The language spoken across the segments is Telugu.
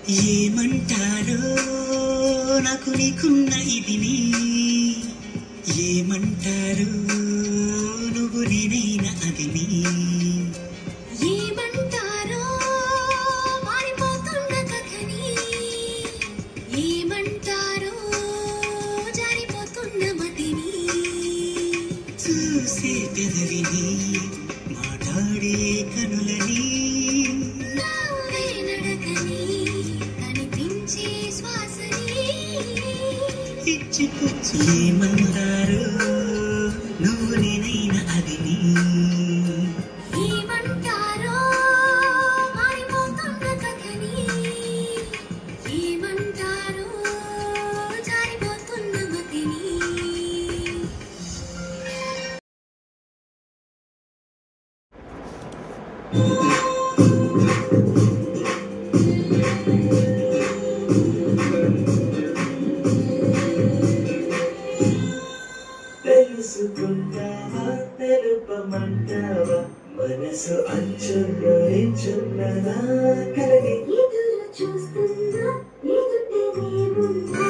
ఏమంటారో నాకు నీకున్న ఇదిని, ఏమంటారు నువ్వు నేనైనా అదిని, ఏమంటారో మారిపోతున్న కథని, ఏమంటారో జారిపోతున్న మతిని, చూసే పెదవిని మాట్లాడే కనులని, నవ్వే నడకని కనిపించే శ్వాసని ఇచ్చిపుచ్చు. ఏమంటారు నువ్వు నేనైనా అదిని, ఏమంటారో మారిపోతున్న కథని, ఏమంటారో జారిపోతున్న మతిని. తెలుసుకుంటావా తెలుపమంటావా మనసు అంచుల్లో నించున్నదా కలగి ఎదురు చూస్తున్నా ఎదుటేముందా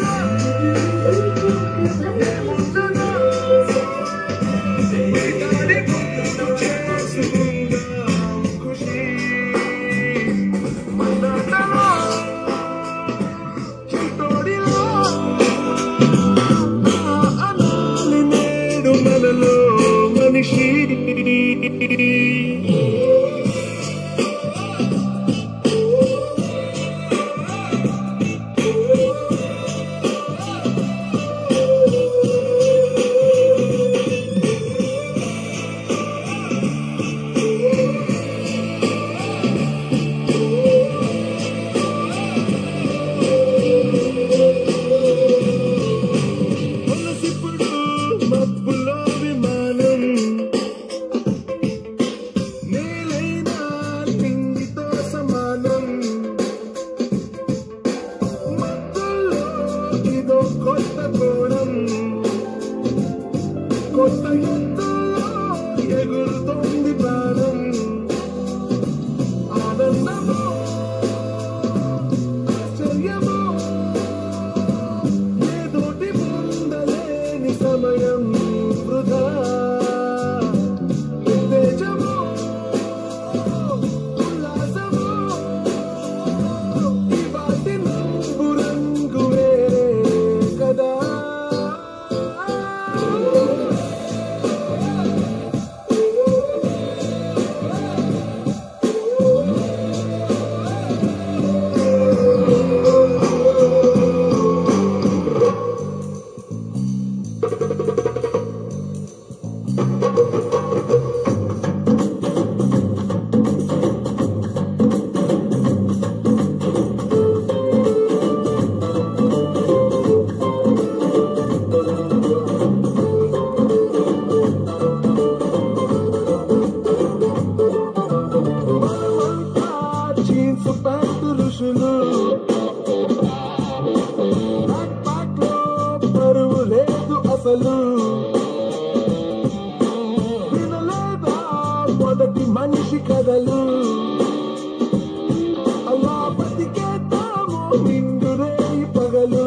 మనిషి కథలు అలా బతికేద్దాము నిండురే పగలు.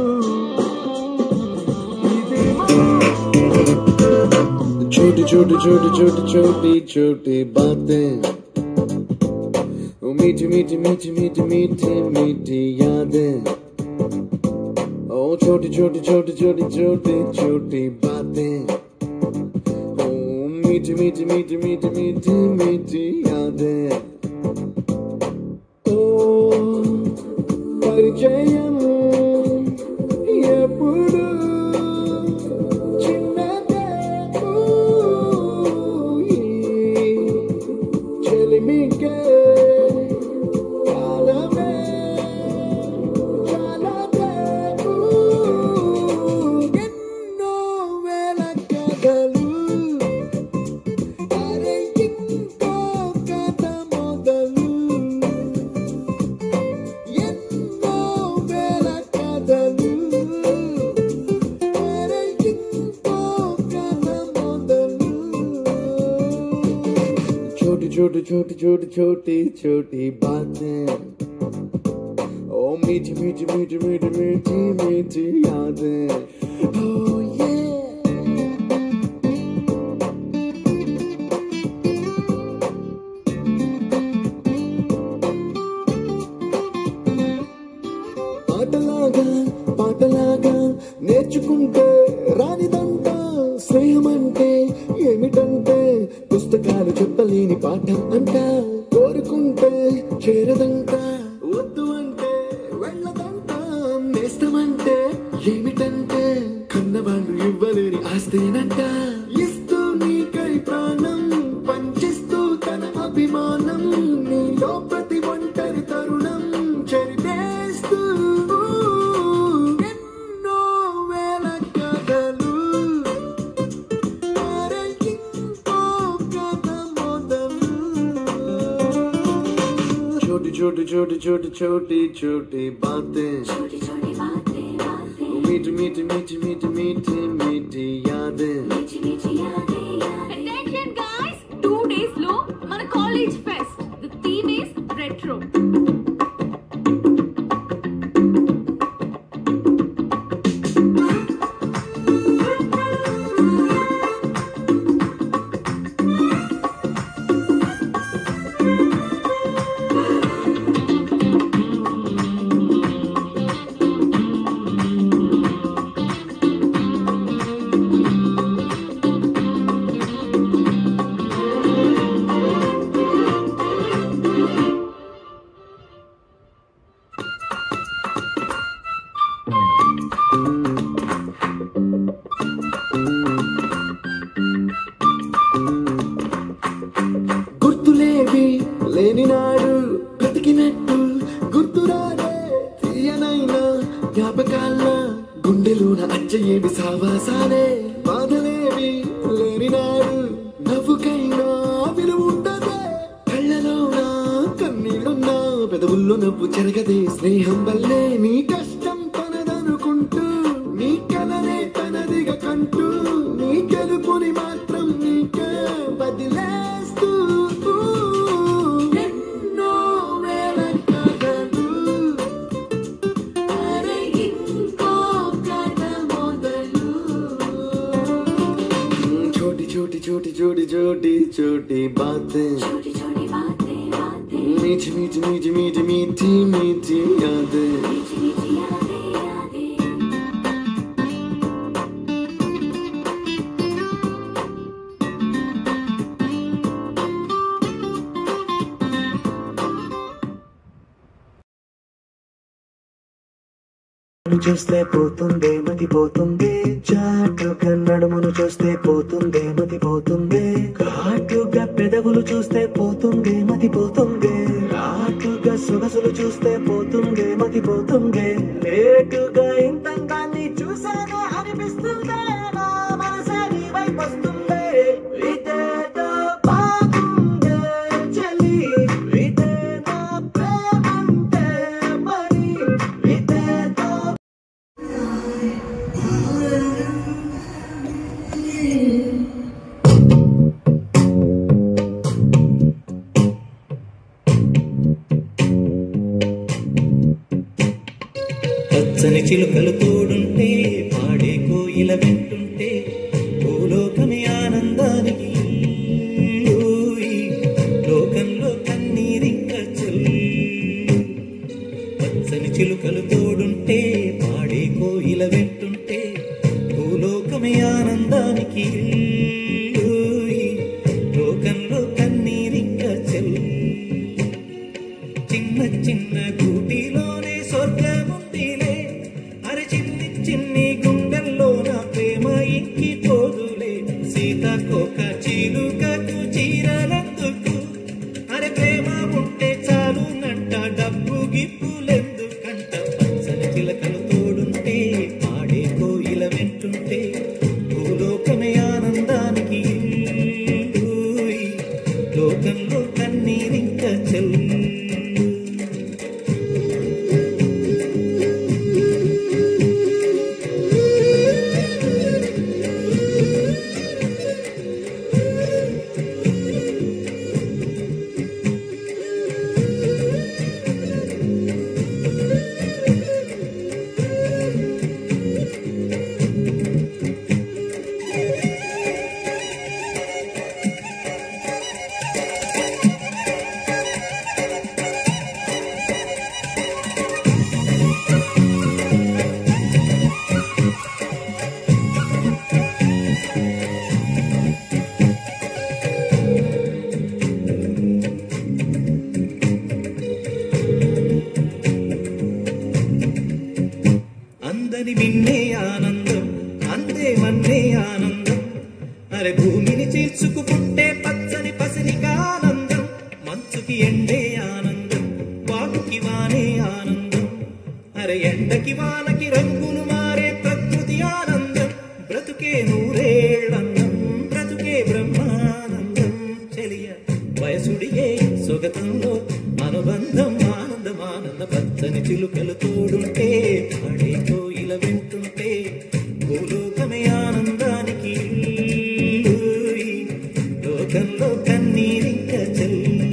छोटी छोटी छोटी छोटी छोटी छोटी बातें, मीठी मीठी मीठी मीठी मीठी मीठी यादें. ओ छोटी छोटी छोटी छोटी छोटी छोटी बातें, ओ मीठी मीठी मीठी मीठी मीठी मीठी यादें. ओ परिचयम ఎప్పుడు చిన్నదే చెలిమికే కాలమే చాలదే ఎన్నో వేల కథలు అరే ఇంకో కథ మొదలు ఎన్నో వేల కథలు छोटी छोटी छोटी छोटी छोटी छोटी बातें, ओ ओ मीठी मीठी मीठी मीठी मीठी मीठी यादें oh yeah పాటలాగా నేర్చుకుంటే రానిదంట స్నేహమంటే ఏమిటంటే పుస్తకాలు చెప్పలేని పాఠం అంట కోరుకుంటే చేరదంట వద్దు అంటే వెళ్ళదంట నేస్తమంటే ఏమిటంటే కన్నవాళ్ళు ఇవ్వలేని ఆస్తేనంట ఇస్తూ నీకై ప్రాణం పంచిస్తూ తన అభిమానం నీలో ప్రతి ఒంటరి తరుణం చరితేస్తూ छोटी छोटी छोटी छोटी छोटी बातें मीठी मीठी मीठी मीठी मीठी मीठी यादें Attention guys, 2 days lo మన college fest. The theme is retro. గుర్తులేవి లేని నాడు బ్రతికినట్టు గుర్తురాడే తీయనైనా జ్ఞాపకాల గుండెలోన అచ్చయేవి సావాసాలే బాధలేవి లేని నాడు నవ్వుకైనా విలువ ఉండదే కళ్ళలోన కన్నీళ్ళున్నా పెదవుల్లో నవ్వు చెరగదే స్నేహం వల్లే నీ కష్టం తనదనుకుంటూ నీ కలనే తనదిగా కంటూ నీ గెలుపుని మాత్రం నీకే వదిలేస్తూ ఎన్నో వేల కథలు అరే ఇంకో కథ మొదలు छोटी छोटी छोटी छोटी छोटी छोटी बातें मीठी मीठी मीठी मीठी मीठी मीठी यादें చూస్తే పోతుందే మతి పోతుందే చాటుగా నడుమును చూస్తే పోతుందే మతి పోతుందే ఘాటుగా పెదవులు చూస్తే పోతుందే మతి పోతుందే ఘాటుగా సొగసులు చూస్తే పోతుందే మతి పోతుందే లేటుగా ఇంతంగాన్ని చూసానే అనిపిస్తుందే నా మనసే నీ వైపు వస్తుందే ఇదేదో బాగుందే చలి ఇదే నా ప్రేమంటే మరి ఇదేదో పచ్చని చిలుకలు తోడుంటే పాడే కోయిల వింటుంటే భూలోకమే ఆనందానికి ఊయి, లోకంలో కన్నీరింక చెల్లు పచ్చని చిలుకలు తోడుంటే పాడే కోయిల వింటుంటే భూలోకమే ఆనందానికి ఊయి, లోకంలో కన్నీరింక చెల్లు చిన్న చిన్న గూటిలోనే స్వర్గముందిలే అరే చిన్ని చిన్ని గుండెల్లో నా ప్రేమ ఇంకిపోదులే సీతాకోక చిలుకకు చీరలందుకు అరే ప్రేమ ఉంటే చాలు నంట డబ్బు గిప్పులెందుకంట పచ్చని చిలకలు తోడుంటే పాడే కోయిల వింటుంటే భూలోకమే ఆనందానికి ఊయి, లోకంలో కన్నీరింక చెల్లు ఉన్నది మిన్నే ఆనందం అందే మన్నే ఆనందం అరే భూమిని చీల్చుకు పుట్టే పచ్చని పసిరిగా ఆనందం మంచుకి ఎండే ఆనందం వాటుకి వానే ఆనందం అరే ఎండకి వానకి రంగులు మారే ప్రకృతి ఆనందం బ్రతుకే నూరేళ్ళందం బ్రతుకే బ్రహ్మానందం చెలియ వయసుడియే సొగతంలో అనుబంధం ఆనందం ఆనంద పచ్చని చిలుకలు తోడుంటే పాడేతో ఇలా వింటుంటే భూలోకమే ఆనందానికి లోకంలో కన్నీరింక చెల్లు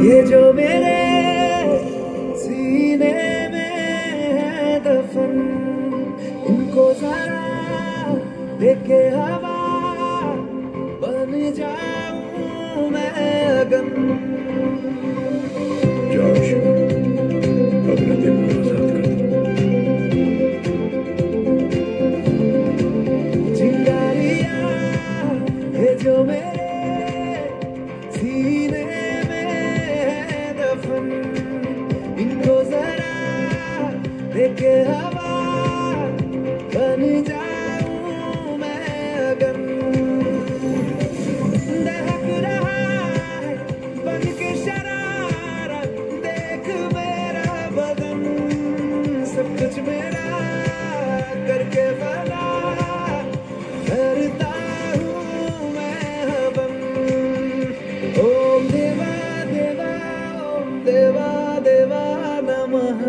ये जो मेरे सीने में है दफन इनको जरा देखे हवा बन जाऊं मैं अगन जोश अपना दिल को आजाद कर चिंगारियां ये जो मेरे सीने इनको जरा देखे हवा बन जाऊं मैं अगन दहक रहा है बन के शरारत देख मेरा बदन सब कुछ मेरा करके फना करता हूँ मैं हवन ओम देवा देवा ओम देवा देवा नमः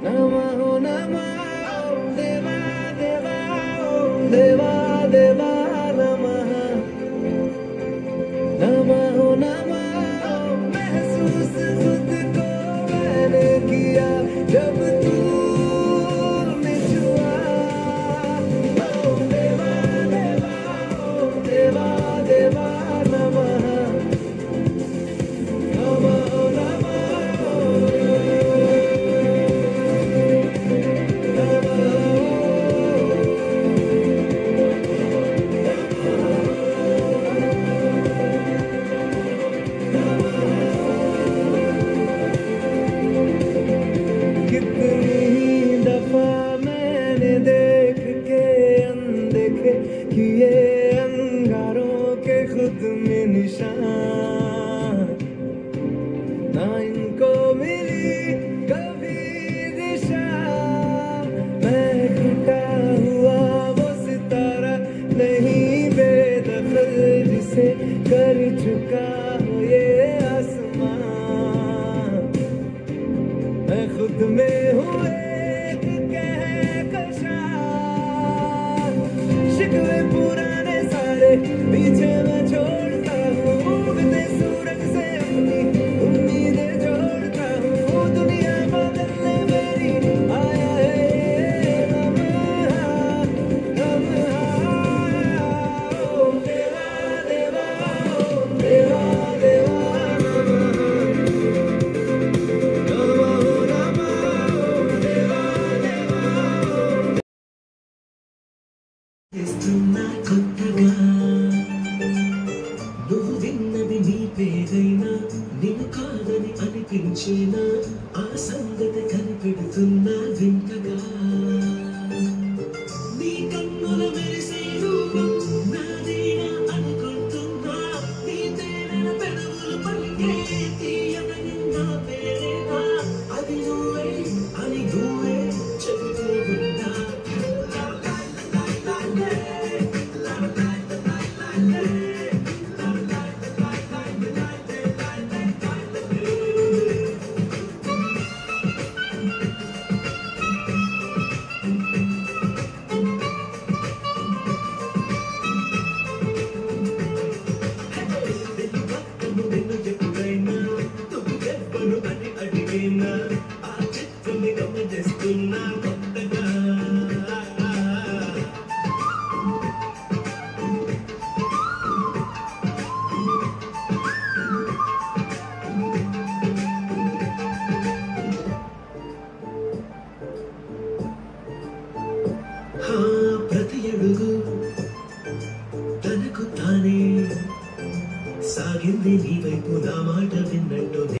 नमः नमः ओम देवा देवा ओम देवा देवा नमः नमः नमः महसूस खुद को मैंने किया जब तूने छुआ ओम देवा देवा ओम देवा देवा नमः किए अंगारों के खुद में निशान ना इनको मिली कभी दिशा मैं टूटा हुआ वो सितारा नहीं बेदखल जिसे कर चुका हो ये आसमां मैं खुद में हूँ एक कहकशा शिकवे पुराने सारे पीछे मैं छोड़ता हूँ उगते सूरज से अपनी उम्मीदें जोड़ता हूँ दुनिया बदलने मेरी आया है लम्हा लम्हा ओम देवा देवा ओम देवा देवा ఇస్తున్నా కొత్తగా నువ్వు విన్నది నీ పేరైనా నిన్ను కాదని అనిపించేనా ఆ సంగతి కనిపెడుతున్నా వింతగా నీ కన్నుల మెరిసే రూపం నాదేనా అనుకుంటున్నా నీ తేనెల పెదవులు పలికే తీయని నా పేరేనా అది నువ్వే అని నువ్వే చెబుతూ ఉన్నా అడుగు తనకు తానే సాగింది నీ వైపు నా మాట విన్నట్టు